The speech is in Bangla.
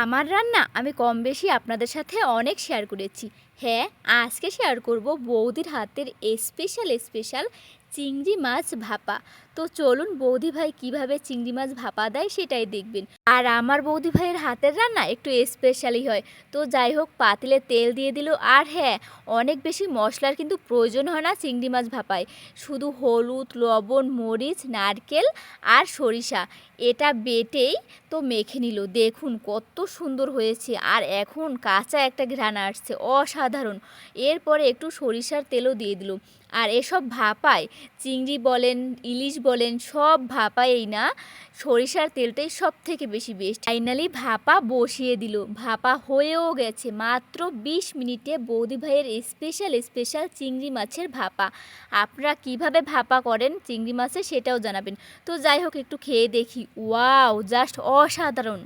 আমার রান্না আমি কম বেশি আপনাদের সাথে অনেক শেয়ার করেছি। হ্যাঁ, আজকে শেয়ার করব বৌদির হাতের স্পেশাল চিংড়ি মাছ ভাপা। তো চলুন বৌদি ভাই কীভাবে চিংড়ি মাছ ভাপা দেয় সেটাই দেখবেন। আর আমার বৌদি ভাইয়ের হাতের রান্না একটু স্পেশালই হয়। তো যাই হোক, পাতিলে তেল দিয়ে দিল। আর হ্যাঁ, অনেক বেশি মশলার কিন্তু প্রয়োজন হয় না চিংড়ি মাছ ভাপায়। শুধু হলুদ, লবণ, মরিচ, নারকেল আর সরিষা এটা বেটেই তো মেখে নিল। দেখুন কত সুন্দর হয়েছে, আর এখন কাঁচা একটা ঘ্রাণ আসছে অসাধারণ। এরপরে একটু সরিষার তেলও দিয়ে দিল। আর এসব ভাপায় চিংড়ি বলেন, ইলিশ বলেন, সব ভাপায়েই না সরিষার তেলটাই সব থেকে বেশি বেস্ট। ফাইনালি ভাপা বসিয়ে দিল। ভাপা হয়েও গেছে মাত্র ২০ মিনিটে বৌদি ভাইয়ের স্পেশাল চিংড়ি মাছের ভাপা। আপনারা কিভাবে ভাপা করেন চিংড়ি মাছের সেটাও জানাবেন। তো যাই হোক, একটু খেয়ে দেখি। ওয়াও, জাস্ট অসাধারণ।